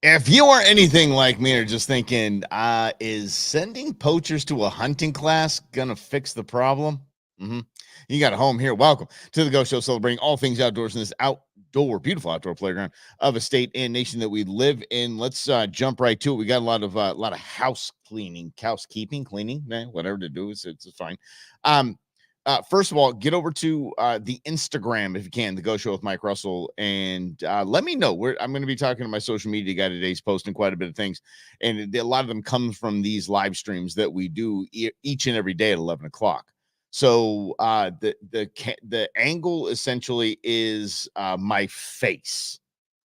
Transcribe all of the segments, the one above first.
If you are anything like me or just thinking, is sending poachers to a hunting class gonna fix the problem? hmm You got a home here. Welcome to the Ghost Show, celebrating all things outdoors in this beautiful outdoor playground of a state and nation that we live in. Let's jump right to it. We got a lot of housekeeping, cleaning, whatever to do. It's fine. Um, First of all, get over to the Instagram if you can, the Go Show with Mike Russell, and let me know. I'm going to be talking to my social media guy today. He's posting quite a bit of things, and a lot of them comes from these live streams that we do each and every day at 11 o'clock. So the angle essentially is my face,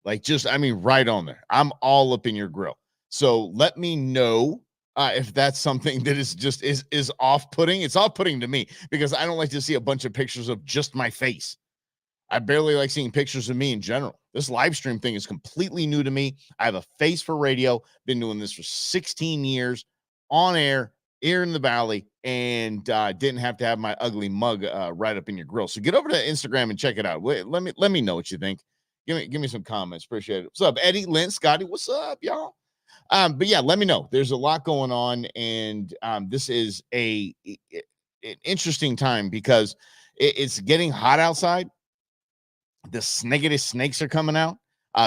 like just I mean right on there. I'm all up in your grill. So let me know if that's something that is off-putting. It's off-putting to me because I don't like to see a bunch of pictures of just my face. I barely like seeing pictures of me in general. This live stream thing is completely new to me. I have a face for radio, been doing this for 16 years on air, here in the valley, and didn't have to have my ugly mug right up in your grill. So get over to Instagram and check it out. Wait, let me know what you think. Give me some comments. Appreciate it. What's up, Eddie, Lynn, Scotty? What's up, y'all? But yeah, let me know. There's a lot going on, and this is an interesting time because it's getting hot outside. The snakes are coming out.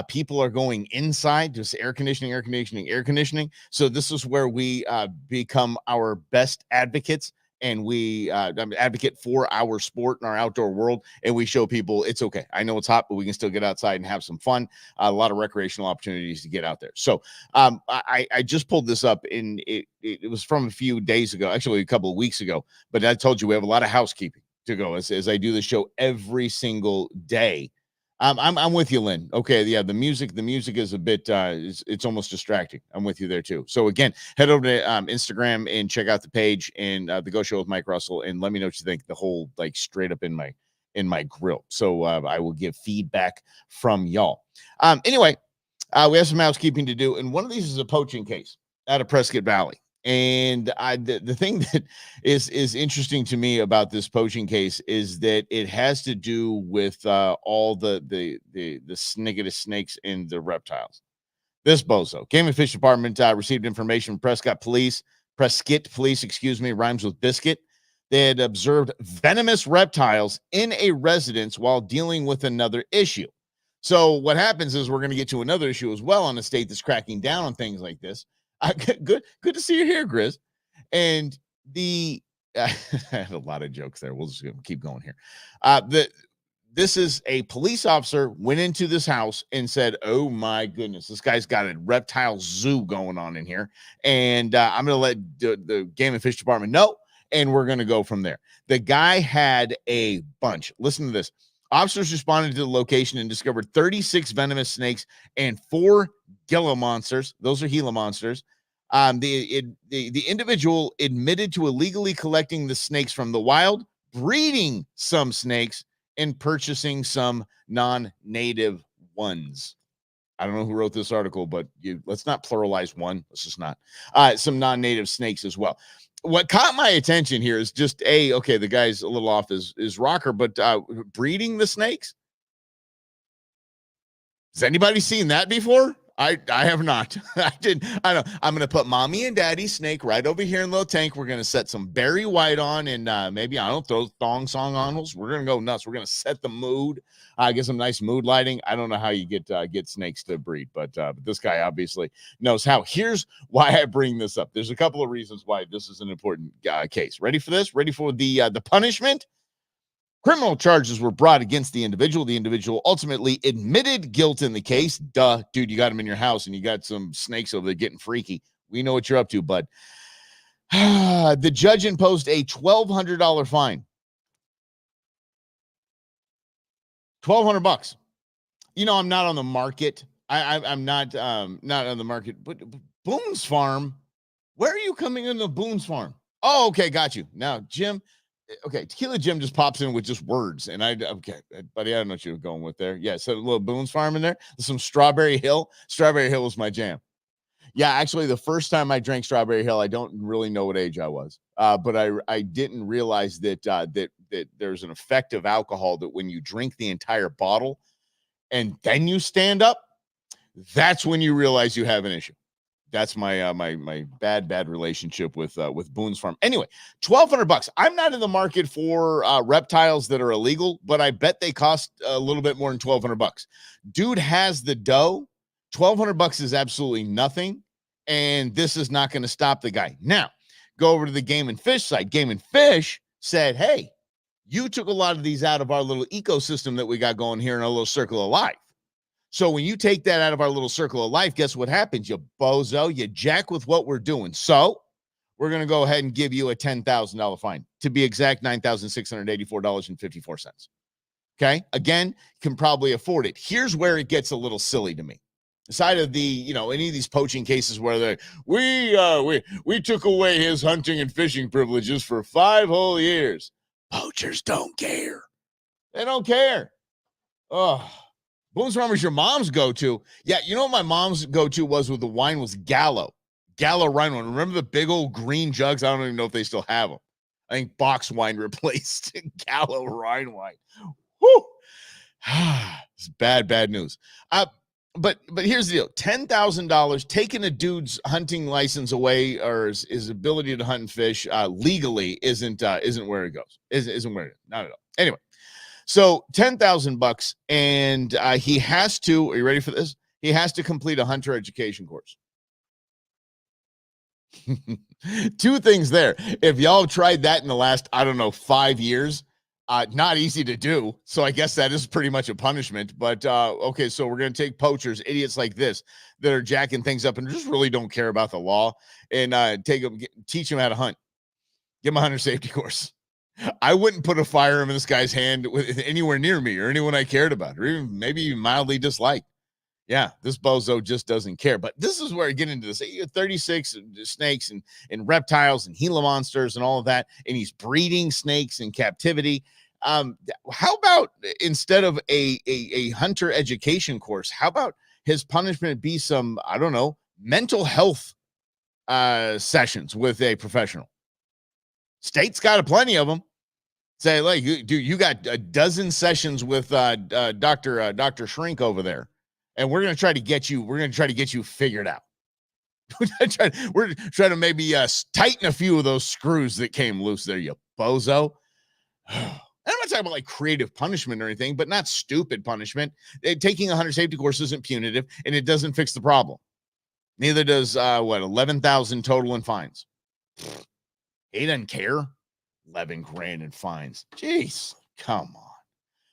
People are going inside, just air conditioning, air conditioning, air conditioning. So this is where we become our best advocates, and we advocate for our sport and our outdoor world, and we show people it's okay. I know it's hot, but we can still get outside and have some fun. A lot of recreational opportunities to get out there. So I just pulled this up, and it was from a few days ago, actually a couple of weeks ago. But I told you we have a lot of housekeeping to go as I do the show every single day. I'm with you, Lynn. Okay, yeah, the music is a bit it's almost distracting. I'm with you there too. So again, head over to Instagram and check out the page and the Go Show with Mike Russell, and let me know what you think. The whole like straight up in my grill. So I will give feedback from y'all. Anyway, we have some housekeeping to do, and one of these is a poaching case out of Prescott Valley. And the thing that is interesting to me about this poaching case is that it has to do with all the snakes and the reptiles. This bozo, Game and Fish Department received information from Prescott Police, excuse me, rhymes with biscuit. They had observed venomous reptiles in a residence while dealing with another issue. So what happens is we're going to get to another issue as well on a state that's cracking down on things like this. Good to see you here, Grizz. And the I had a lot of jokes there. We'll just keep going here. This is a police officer went into this house and said, "Oh my goodness, this guy's got a reptile zoo going on in here," and I'm going to let the Game and Fish Department know, and we're going to go from there. The guy had a bunch. Listen to this. Officers responded to the location and discovered 36 venomous snakes and 4 Gila monsters. Those are Gila monsters. The individual admitted to illegally collecting the snakes from the wild, breeding some snakes, and purchasing some non-native ones. I don't know who wrote this article, but let's not pluralize one. Let's just not. Some non-native snakes as well. What caught my attention here is just okay, the guy's a little off his rocker, but breeding the snakes. Has anybody seen that before? I have not. I didn't. I know. I'm gonna put mommy and daddy snake right over here in the little tank. We're gonna set some Barry White on, and maybe I don't throw thong song on us. We're gonna go nuts. We're gonna set the mood. Get some nice mood lighting. I don't know how you get snakes to breed, but this guy obviously knows how. Here's why I bring this up. There's a couple of reasons why this is an important case. Ready for this? Ready for the punishment? Criminal charges were brought against the individual. The individual ultimately admitted guilt in the case. Duh, dude, you got him in your house and you got some snakes over there getting freaky. We know what you're up to, bud. The judge imposed a $1,200 fine. $1,200. You know, I'm not on the market. I'm not not on the market. But Boone's Farm, where are you coming into Boone's Farm? Oh, okay, got you. Now, Jim, okay, Tequila Jim just pops in with just words, and okay, buddy, I don't know what you were going with there. Yeah, so a little Boone's Farm in there, some Strawberry Hill. Strawberry Hill was my jam. Yeah, actually, the first time I drank Strawberry Hill, I don't really know what age I was, but I didn't realize that there's an effect of alcohol that when you drink the entire bottle and then you stand up, That's when you realize you have an issue. That's my my bad relationship with Boone's Farm. Anyway, $1,200. I'm not in the market for reptiles that are illegal, but I bet they cost a little bit more than $1,200. Dude has the dough. $1,200 is absolutely nothing, and this is not going to stop the guy. Now, go over to the Game and Fish side. Game and Fish said, "Hey, you took a lot of these out of our little ecosystem that we got going here in our little circle of life. So when you take that out of our little circle of life, guess what happens? You bozo, you jack with what we're doing. So we're going to go ahead and give you a $10,000 fine. To be exact, $9,684.54. Okay? Again, you can probably afford it. Here's where it gets a little silly to me. Aside of the, any of these poaching cases where we took away his hunting and fishing privileges for 5 whole years. Poachers don't care. They don't care. Oh, Boone's Farm is your mom's go-to. Yeah, you know what my mom's go-to was with the wine was Gallo. Gallo Rhine wine. Remember the big old green jugs? I don't even know if they still have them. I think box wine replaced Gallo Rhine wine. Whew. It's bad news. But here's the deal: $10,000 taking a dude's hunting license away or his ability to hunt and fish legally isn't where it goes. Isn't where it is. Not at all. Anyway. So $10,000, and he has to. Are you ready for this? He has to complete a hunter education course. 2 things there. If y'all tried that in the last, 5 years, not easy to do. So I guess that is pretty much a punishment. But okay, so we're gonna take poachers, idiots like this that are jacking things up and just really don't care about the law, and teach them how to hunt. Give them a hunter safety course. I wouldn't put a firearm in this guy's hand anywhere near me or anyone I cared about, or even maybe mildly disliked. Yeah, this bozo just doesn't care. But this is where I get into this. You have 36 snakes and reptiles and Gila monsters and all of that, and he's breeding snakes in captivity. How about instead of a hunter education course, how about his punishment be some, mental health sessions with a professional? State's got plenty of them. Say, like, dude, you got a dozen sessions with Dr. Shrink over there, and we're gonna try to get you. We're gonna try to get you figured out. We're trying to maybe tighten a few of those screws that came loose there, you bozo. I'm not talking about like creative punishment or anything, but not stupid punishment. Taking a hunter safety course isn't punitive, and it doesn't fix the problem. Neither does 11,000 total in fines. He doesn't care. 11 grand in fines. Jeez, come on.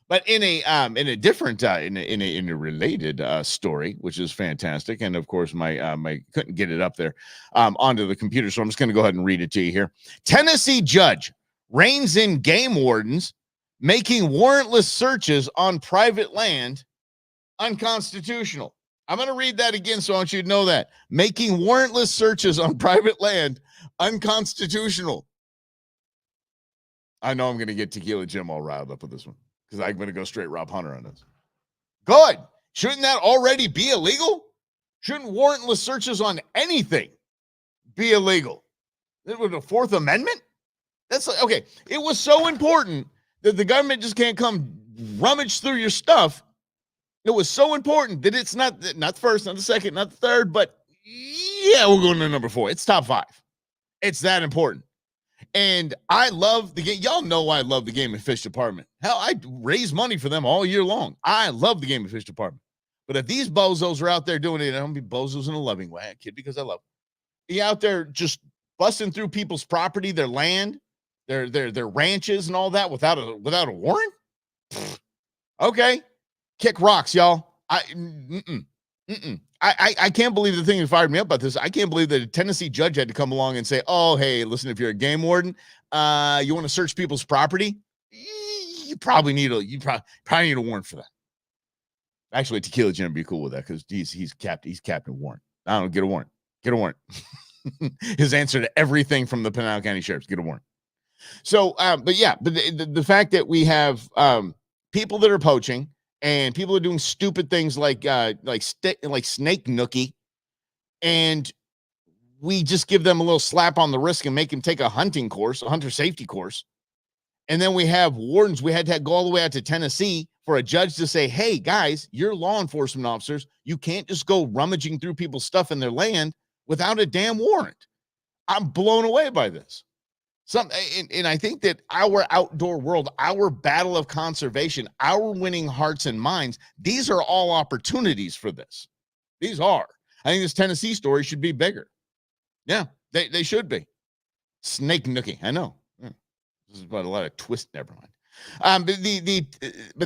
But in a different in a related story, which is fantastic, and of course my couldn't get it up there onto the computer, so I'm just going to go ahead and read it to you here. Tennessee judge reins in game wardens making warrantless searches on private land unconstitutional. I'm going to read that again, so I want you to know that. Making warrantless searches on private land unconstitutional. I know I'm going to get Tequila Jim all riled up with this one because I'm going to go straight Rob Hunter on this. Good. Shouldn't that already be illegal? Shouldn't warrantless searches on anything be illegal? With the Fourth Amendment? That's like, okay. It was so important that the government just can't come rummage through your stuff. It was so important that it's not the first, not the second, not the third, but yeah, we're going to number 4. It's top 5. It's that important. And I love the game. Y'all know I love the Game and Fish Department. Hell, I raise money for them all year long. I love the Game and Fish Department. But if these bozos are out there doing it, I don't be bozos in a loving way. I kid because I love them. Be out there just busting through people's property, their land, their ranches and all that without a warrant? Okay. Kick rocks, y'all. I can't believe the thing that fired me up about this. I can't believe that a Tennessee judge had to come along and say, oh, hey, listen, if you're a game warden, you want to search people's property? You probably need a warrant for that. Actually, Tequila Jim would be cool with that because he's Captain Warrant. I don't get a warrant. Get a warrant. His answer to everything from the Pinal County Sheriff's, get a warrant. So, but the fact that we have people that are poaching and people are doing stupid things like snake nookie, and we just give them a little slap on the wrist and make them take a hunting course, a hunter safety course. And then we have wardens. We had to go all the way out to Tennessee for a judge to say, hey, guys, you're law enforcement officers. You can't just go rummaging through people's stuff in their land without a damn warrant. I'm blown away by this. And I think that our outdoor world, our battle of conservation, our winning hearts and minds, these are all opportunities for this. These are. I think this Tennessee story should be bigger. Yeah, they should be. Snake nookie. I know. This is about a lot of twist. Never mind. But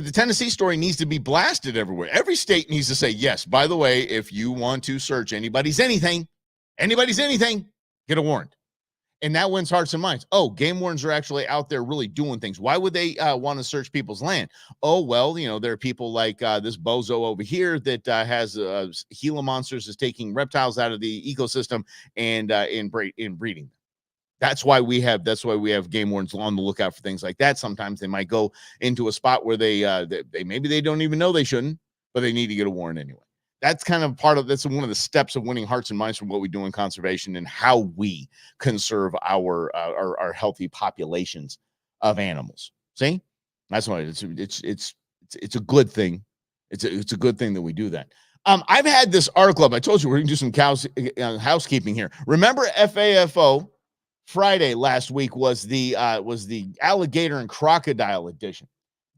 the Tennessee story needs to be blasted everywhere. Every state needs to say, yes, by the way, if you want to search anybody's anything, get a warrant. And that wins hearts and minds. Oh, game wardens are actually out there really doing things. Why would they want to search people's land? Oh, well, there are people like this bozo over here that has Gila monsters, is taking reptiles out of the ecosystem and in breeding. That's why we have game wardens on the lookout for things like that. Sometimes they might go into a spot where they maybe they don't even know they shouldn't, but they need to get a warrant anyway. That's kind of that's one of the steps of winning hearts and minds from what we do in conservation and how we conserve our healthy populations of animals. See, that's why it's a good thing. It's a good thing that we do that. I've had this article up. I told you we're going to do some housekeeping here. Remember FAFO Friday last week was the alligator and crocodile edition.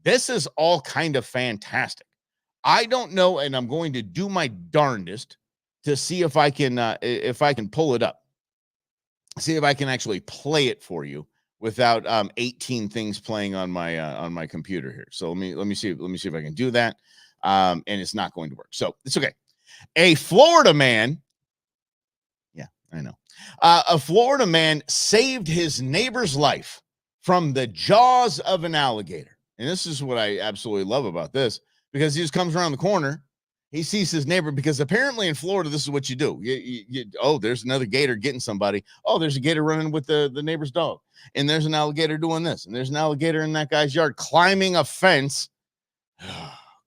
This is all kind of fantastic. I don't know, and I'm going to do my darndest to see if I can pull it up. See if I can actually play it for you without 18 things playing on my computer here. So let me see if I can do that. And it's not going to work. So it's okay. A Florida man, yeah, I know. A Florida man saved his neighbor's life from the jaws of an alligator. And this is what I absolutely love about this. Because he just comes around the corner, he sees his neighbor, because apparently in Florida, this is what you do. Oh, there's another gator getting somebody. Oh, there's a gator running with the neighbor's dog. And there's an alligator doing this. And there's an alligator in that guy's yard climbing a fence.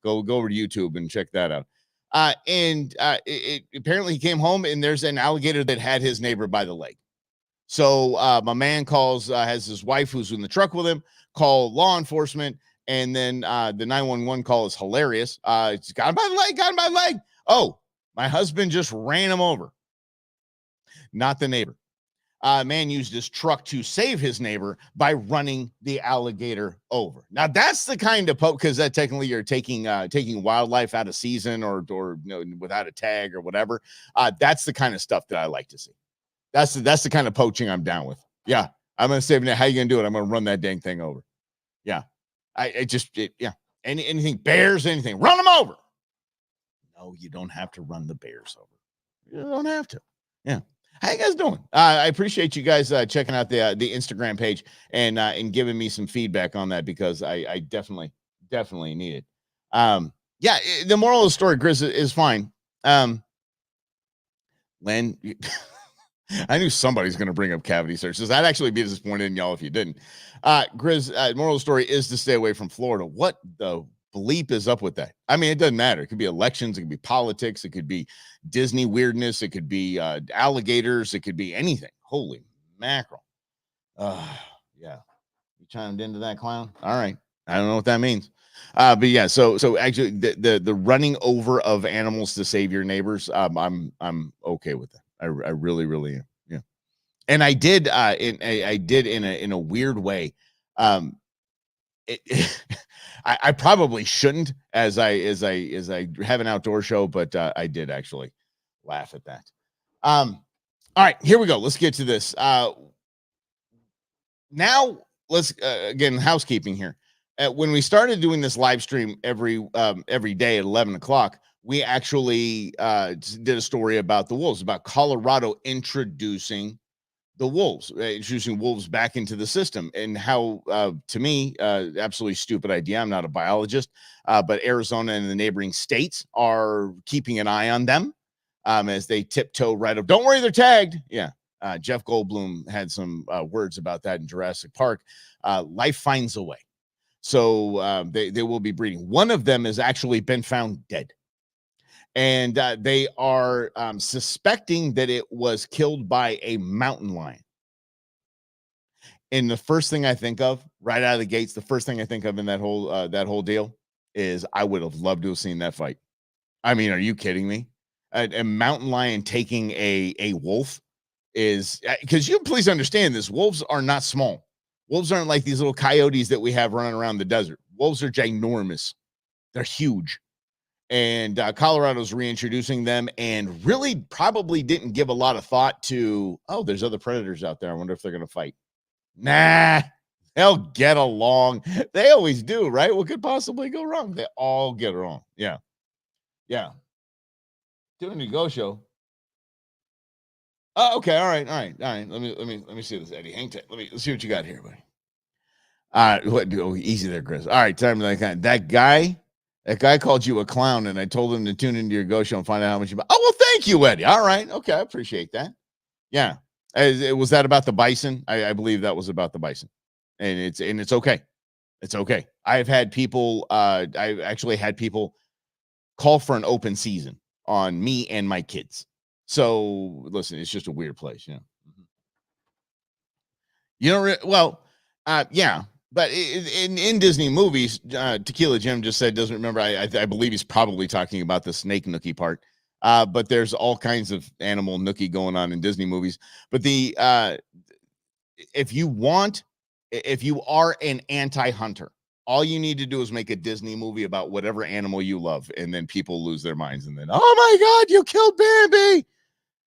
Go over to YouTube and check that out. Apparently he came home and there's an alligator that had his neighbor by the leg. So my man has his wife who's in the truck with him, call law enforcement. And then the 911 call is hilarious. It's got my leg. Oh, my husband just ran him over. Not the neighbor. Man used his truck to save his neighbor by running the alligator over. Now that's the kind of because that technically you're taking wildlife out of season or without a tag or whatever. That's the kind of stuff that I like to see. That's the kind of poaching I'm down with. Yeah, I'm gonna save it. How you gonna do it? I'm gonna run that dang thing over. Yeah. Anything bears, anything, run them over. No, you don't have to run the bears over. You don't have to. Yeah. How you guys doing? I appreciate you guys checking out the Instagram page and giving me some feedback on that because I definitely need it. The moral of the story, Grizz, is fine. Len, I knew somebody's going to bring up cavity searches. I'd actually be disappointed in y'all if you didn't. Grizz, moral of the story is to stay away from Florida. What the bleep is up with that? I mean, it doesn't matter. It could be elections. It could be politics. It could be Disney weirdness. It could be alligators. It could be anything. Holy mackerel. Yeah. You chimed into that, clown? All right. I don't know what that means. But yeah, so actually the running over of animals to save your neighbors, I'm okay with that. I really am. Yeah. And I did in a weird way. I probably shouldn't as I have an outdoor show, but I did actually laugh at that. All right, here we go. Let's get to this. Now let's again housekeeping here. When we started doing this live stream every day at 11 o'clock, we actually did a story about the wolves, about Colorado introducing the wolves, introducing wolves back into the system, and how, to me, absolutely stupid idea. I'm not a biologist, but Arizona and the neighboring states are keeping an eye on them as they tiptoe right up. Don't worry, they're tagged. Yeah. Jeff Goldblum had some words about that in Jurassic Park. Life finds a way. So they will be breeding. One of them has actually been found dead. And they are suspecting that it was killed by a mountain lion. And the first thing I think of right out of the gates, the first thing I think of in that whole deal is I would have loved to have seen that fight. I mean, are you kidding me? A mountain lion taking a wolf is because you please understand this. Wolves are not small. Wolves aren't like these little coyotes that we have running around the desert. Wolves are ginormous. They're huge. And Colorado's reintroducing them and really probably didn't give a lot of thought to, oh, there's other predators out there. I wonder if they're going to fight. Nah, they'll get along. They always do, right? What could possibly go wrong? They all get wrong. Yeah. Yeah. Doing a go show. Oh, okay. All right. All right. All right. Let me see this, Eddie. Hang tight. Let's see what you got here, buddy. Easy there, Chris. All right, time to that guy called you a clown, and I told him to tune into your go show and find out how much you buy. Oh, well, thank you, Eddie. All right, okay, I appreciate that. Yeah, was that about the bison? I believe that was about the bison, and it's okay. It's okay. I've actually had people call for an open season on me and my kids. So listen, it's just a weird place, you know. You don't yeah. But in Disney movies, Tequila Jim just said doesn't remember. I believe he's probably talking about the snake nookie part. But there's all kinds of animal nookie going on in Disney movies. But if you are an anti-hunter, all you need to do is make a Disney movie about whatever animal you love, and then people lose their minds. And then, oh my God, you killed Bambi!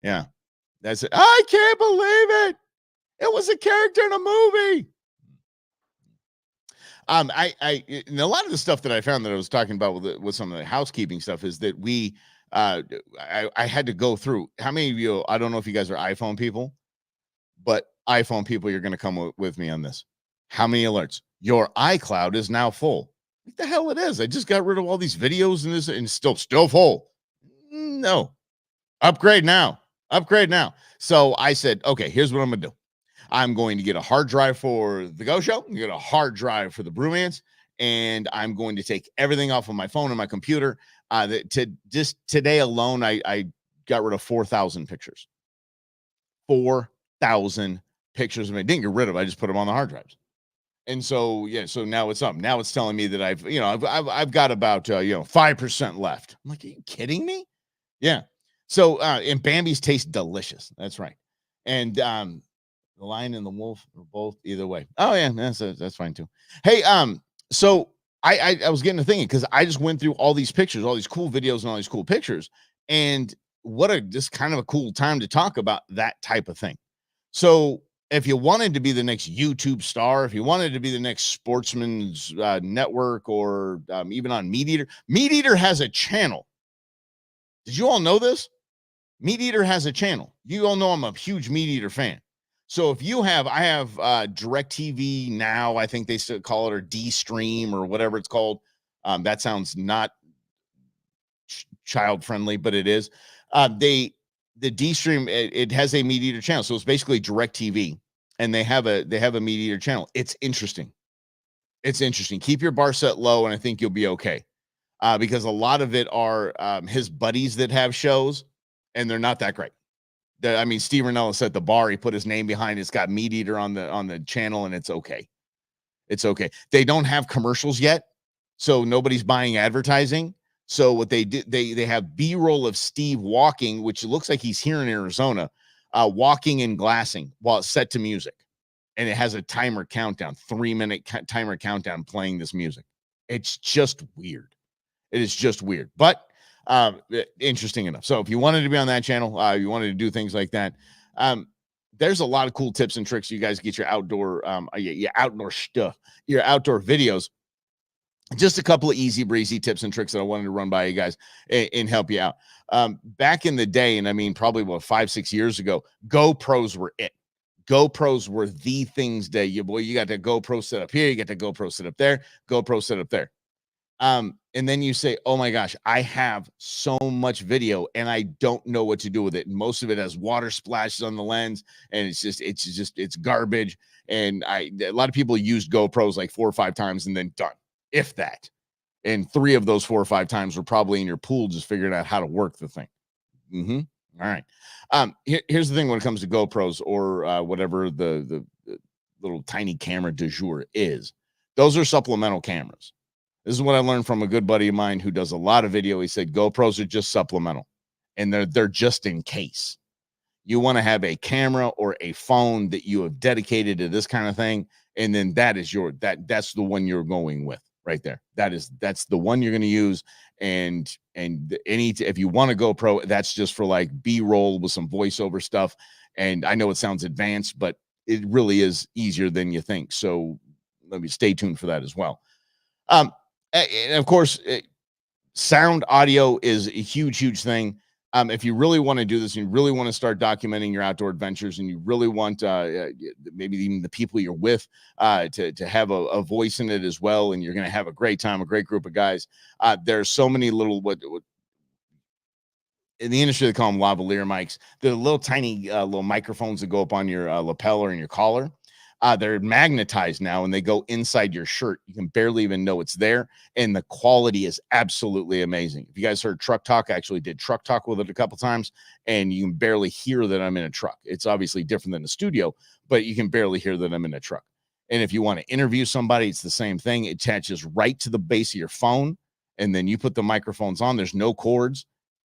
Yeah, that's it. I can't believe it. It was a character in a movie. And a lot of the stuff that I found that I was talking about with some of the housekeeping stuff is that I had to go through. How many of you? I don't know if you guys are iPhone people, but iPhone people, you're going to come with me on this. How many alerts? Your iCloud is now full. What the hell it is? I just got rid of all these videos and still full. No, upgrade now. Upgrade now. So I said, okay, here's what I'm going to do. I'm going to get a hard drive for the Go Show, get a hard drive for the Brewmans, and I'm going to take everything off of my phone and my computer. Just today alone, I got rid of 4,000 pictures. 4,000 pictures. I didn't get rid of. I just put them on the hard drives. And so so now it's up. Now it's telling me that I've got about 5% left. I'm like, are you kidding me? Yeah. So and Bambi's taste delicious. That's right. And the lion and the wolf are both either way. Oh yeah, that's fine too. Hey, so I was getting to thinking because I just went through all these pictures, all these cool videos, and all these cool pictures, and just kind of a cool time to talk about that type of thing. So if you wanted to be the next YouTube star, if you wanted to be the next Sportsman's Network, or even on Meat Eater has a channel. Did you all know this? Meat Eater has a channel. You all know I'm a huge Meat Eater fan. So if I have DirecTV Now, I think they still call it, or D-Stream or whatever it's called. That sounds not child friendly, but it is. The D-Stream, it has a Meat Eater channel. So it's basically DirecTV, and they have a Meat Eater channel. It's interesting. It's interesting. Keep your bar set low, and I think you'll be okay. Because a lot of it are his buddies that have shows, and they're not that great. Steve Rinella set the bar. He put his name behind it. It's got Meat Eater on the channel, and it's okay. It's okay. They don't have commercials yet, so nobody's buying advertising. So what they did, they have B-roll of Steve walking, which looks like he's here in Arizona, walking and glassing while it's set to music, and it has a timer countdown, 3-minute timer countdown playing this music. It's just weird. It is just weird, but interesting enough. So if you wanted to be on that channel, you wanted to do things like that, there's a lot of cool tips and tricks. You guys get your outdoor your outdoor stuff, your outdoor videos. Just a couple of easy breezy tips and tricks that I wanted to run by you guys and help you out. Back in the day, and probably 5-6 years ago, GoPros were it. GoPros were the things that you got the GoPro set up here, you got the GoPro set up there, GoPro set up there. And then you say, oh my gosh, I have so much video and I don't know what to do with it. And most of it has water splashes on the lens, and it's garbage. And a lot of people used GoPros like 4 or 5 times and then done, if that. And 3 of those 4 or 5 times were probably in your pool, just figuring out how to work the thing. All right. Here's the thing when it comes to GoPros or whatever the little tiny camera du jour is. Those are supplemental cameras. This is what I learned from a good buddy of mine who does a lot of video. He said GoPros are just supplemental, and they're just in case. You want to have a camera or a phone that you have dedicated to this kind of thing, and then that's the one you're going with right there. That's the one you're going to use. And if you want to GoPro, that's just for like B-roll with some voiceover stuff. And I know it sounds advanced, but it really is easier than you think. So let me stay tuned for that as well. Um, and of course, sound audio is a huge thing. If you really want to do this, and you really want to start documenting your outdoor adventures, and you really want maybe even the people you're with to have a voice in it as well, and you're going to have a great time, a great group of guys. There's so many little what in the industry they call them lavalier mics. They're little tiny little microphones that go up on your lapel or in your collar. They're magnetized now and they go inside your shirt. You can barely even know it's there. And the quality is absolutely amazing. If you guys heard Truck Talk, I actually did Truck Talk with it a couple times, and you can barely hear that I'm in a truck. It's obviously different than a studio, but you can barely hear that I'm in a truck. And if you want to interview somebody, it's the same thing. It attaches right to the base of your phone, and then you put the microphones on. There's no cords.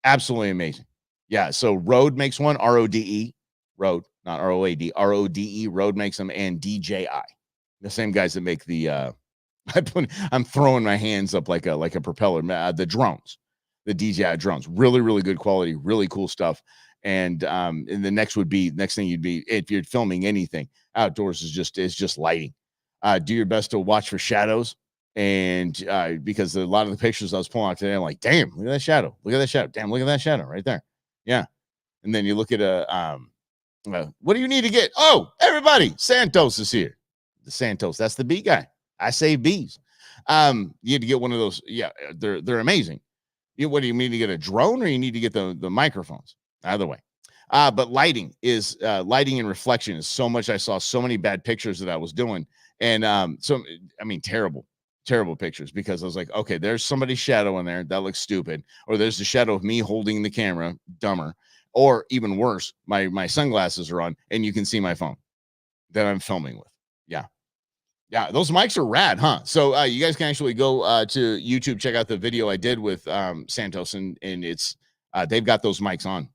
Absolutely amazing. Yeah. So Rode makes one, RODE, Rode, not ROAD, RODE, Rode makes them, and DJI, the same guys that make the I'm throwing my hands up like a propeller, the drones, the DJI drones, really good quality, really cool stuff. And the next thing you'd be, if you're filming anything outdoors, is just lighting. Do your best to watch for shadows. And because a lot of the pictures I was pulling out today, I'm like, damn, look at that shadow. Look at that shadow. Damn, look at that shadow right there. Yeah. And then you look at what do you need to get? Oh, everybody, Santos is here. The Santos, that's the bee guy. I save bees. You had to get one of those. Yeah, they're amazing. What do you mean to get a drone, or you need to get the microphones? Either way. But lighting and reflection is so much. I saw so many bad pictures that I was doing, and so I mean terrible pictures, because I was like, okay, there's somebody's shadow in there that looks stupid, or there's the shadow of me holding the camera, dumber, or even worse, my sunglasses are on and you can see my phone that I'm filming with. Yeah. Yeah, those mics are rad, huh? So you guys can actually go to YouTube, check out the video I did with Santos, and it's they've got those mics on.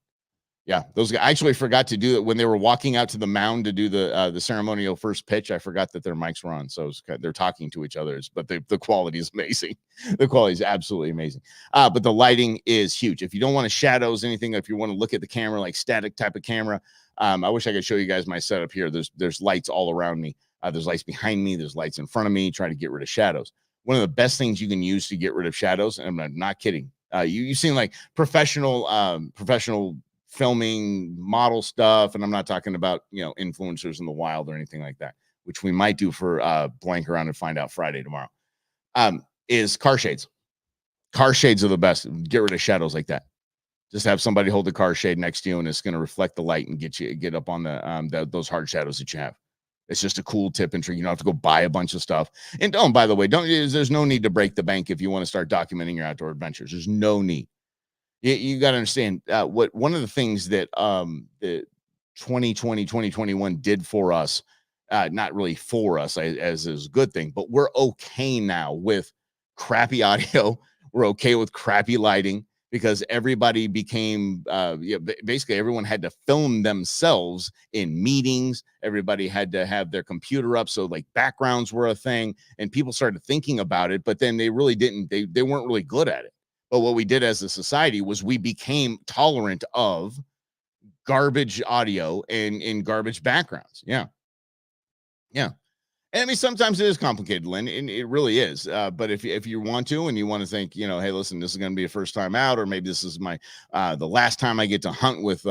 Yeah, those guys, I actually forgot to do it when they were walking out to the mound to do the ceremonial first pitch. I forgot that their mics were on, so they're talking to each other. But the quality is amazing. The quality is absolutely amazing. But the lighting is huge. If you don't want to shadows anything, if you want to look at the camera like static type of camera, I wish I could show you guys my setup here. There's lights all around me. There's lights behind me. There's lights in front of me. Trying to get rid of shadows. One of the best things you can use to get rid of shadows, and I'm not kidding. You've seen like professional filming model stuff, and I'm not talking about influencers in the wild or anything like that, which we might do for blank around and find out Friday tomorrow. Is car shades. Car shades are the best. Get rid of shadows like that. Just have somebody hold the car shade next to you, and it's going to reflect the light and get up on those hard shadows that you have. It's just a cool tip and trick. You don't have to go buy a bunch of stuff. And by the way, there's no need to break the bank if you want to start documenting your outdoor adventures. There's no need. You got to understand what one of the things that the 2020 2021 did for us, not really for us as is a good thing, but we're okay now with crappy audio. We're okay with crappy lighting, because everybody became basically everyone had to film themselves in meetings. Everybody had to have their computer up, so like backgrounds were a thing, and people started thinking about it, but then they really didn't. They weren't really good at it. But what we did as a society was we became tolerant of garbage audio and in garbage backgrounds. Yeah. Yeah. And I mean, sometimes it is complicated, Lynn, and it really is. But if you want to, and you want to think, hey, listen, this is going to be a first time out, or maybe this is my the last time I get to hunt with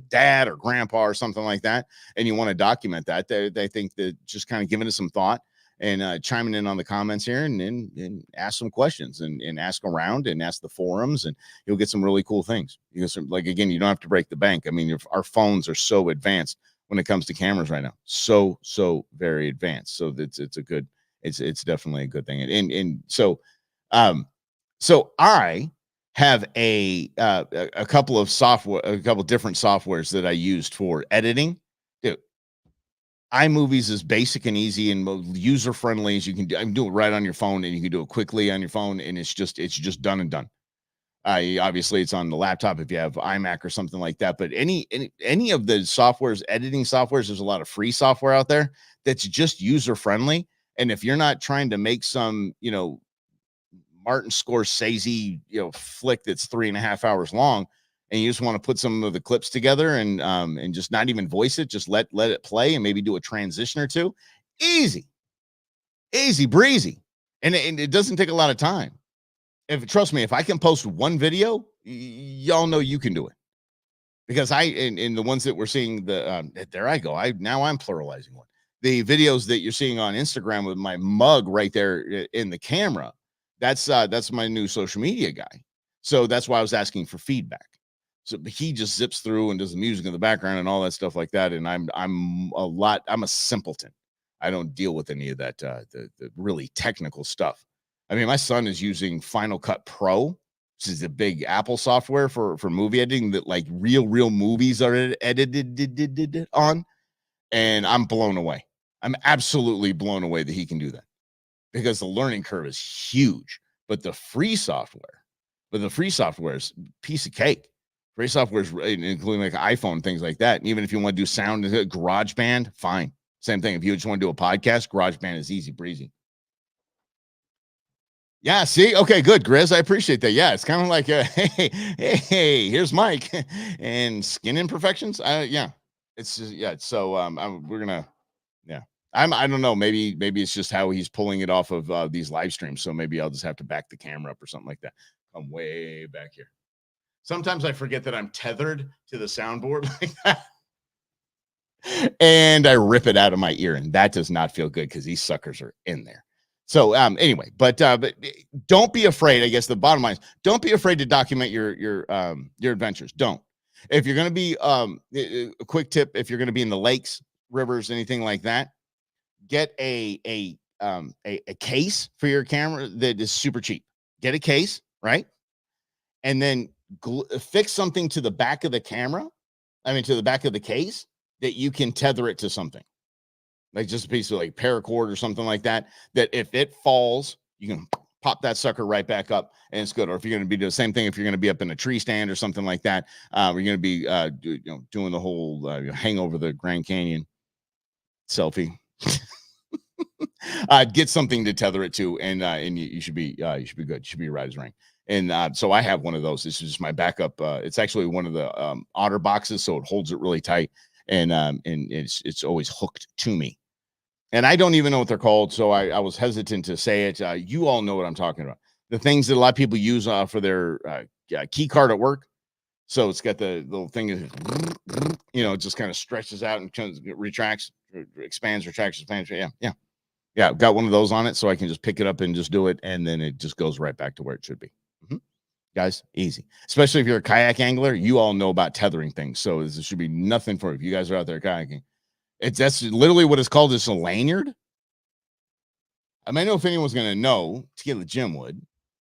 dad or grandpa or something like that, and you want to document that, they think that just kind of giving it some thought and chiming in on the comments here and ask some questions and ask around and ask the forums, and you'll get some really cool things. Like, again, you don't have to break the bank. I mean, if our phones are so advanced when it comes to cameras right now, so very advanced. So it's definitely a good thing. And so I have a couple of different softwares that I used for editing. Dude, iMovies is basic and easy and user friendly as you can do. I can do it right on your phone, and you can do it quickly on your phone, and it's just done and done. Obviously, it's on the laptop if you have iMac or something like that. But any of the softwares, editing softwares, there's a lot of free software out there that's just user friendly. And if you're not trying to make some, Martin Scorsese, flick that's 3.5 hours long, and you just want to put some of the clips together and just not even voice it, just let it play and maybe do a transition or two. Easy, easy breezy, and it doesn't take a lot of time. If trust me, if I can post one video, y'all know you can do it because in the ones that we're seeing there I go. I'm pluralizing one. The videos that you're seeing on Instagram with my mug right there in the camera, that's my new social media guy. So that's why I was asking for feedback. So he just zips through and does the music in the background and all that stuff like that. And I'm a simpleton. I don't deal with any of that the really technical stuff. I mean, my son is using Final Cut Pro, which is the big Apple software for movie editing that like real movies are edited on, and I'm blown away. I'm absolutely blown away that he can do that because the learning curve is huge. But the free software is piece of cake. Free software is including like iPhone things like that. And even if you want to do sound, GarageBand, fine. Same thing. If you just want to do a podcast, GarageBand is easy breezy. Yeah, see? Okay, good, Grizz. I appreciate that. Yeah, it's kind of like, hey, here's Mike and skin imperfections. Yeah, it's just, yeah. So, we're gonna, yeah. I don't know. Maybe it's just how he's pulling it off of these live streams. So maybe I'll just have to back the camera up or something like that. Come way back here. Sometimes I forget that I'm tethered to the soundboard like that, and I rip it out of my ear, and that does not feel good because these suckers are in there. So anyway, but don't be afraid. I guess the bottom line is don't be afraid to document your adventures. Don't. If you're going to be a quick tip, if you're going to be in the lakes, rivers, anything like that, get a case for your camera that is super cheap. Get a case, right? And then fix something to the back of the camera. I mean, to the back of the case that you can tether it to something like just a piece of like paracord or something like that, that if it falls, you can pop that sucker right back up and it's good. Or if you're going to be doing the same thing, if you're going to be up in a tree stand or something like that, we're going to be doing the whole hang over the Grand Canyon selfie. Get something to tether it to, and you should be good. You should be right as rain. And so I have one of those. This is just my backup. It's actually one of the otter boxes, so it holds it really tight, and it's always hooked to me. And I don't even know what they're called, so I was hesitant to say it. You all know what I'm talking about. The things that a lot of people use for their key card at work. So it's got the little thing, it just kind of stretches out and retracts, expands, retracts, expands. Yeah. Got one of those on it, so I can just pick it up and just do it, and then it just goes right back to where it should be. Mhm. Guys, easy. Especially if you're a kayak angler, you all know about tethering things, so this should be nothing for you. If you guys are out there kayaking. That's literally what it's called. It's a lanyard. I might know if anyone's going to know. Tequila Jim would.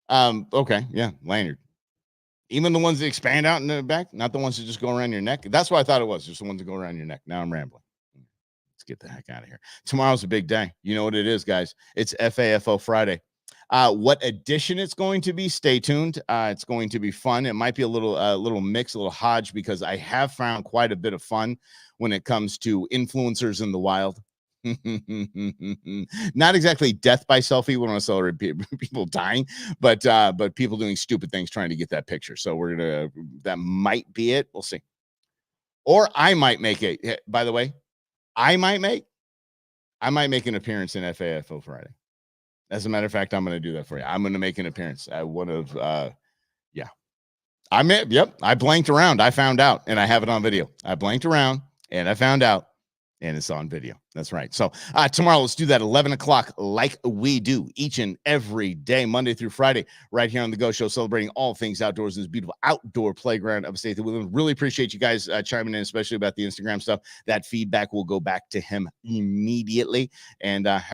Okay, yeah, lanyard. Even the ones that expand out in the back, not the ones that just go around your neck. That's what I thought it was, just the ones that go around your neck. Now I'm rambling. Let's get the heck out of here. Tomorrow's a big day. You know what it is, guys. It's FAFO Friday. What edition it's going to be, stay tuned. It's going to be fun. It might be a little mix, a little hodge, because I have found quite a bit of fun when it comes to influencers in the wild. Not exactly death by selfie. We don't want to celebrate people dying, but people doing stupid things trying to get that picture. So that might be it. We'll see. Or I might make it. By the way, I might make an appearance in FAFO Friday. As a matter of fact, I'm going to do that for you. I'm going to make an appearance at one of, yeah. I blanked around. I found out, and I have it on video. I blanked around, and I found out, and it's on video. That's right. So tomorrow, let's do that 11 o'clock like we do each and every day, Monday through Friday, right here on The Go Show, celebrating all things outdoors in this beautiful outdoor playground of state. We really appreciate you guys chiming in, especially about the Instagram stuff. That feedback will go back to him immediately. And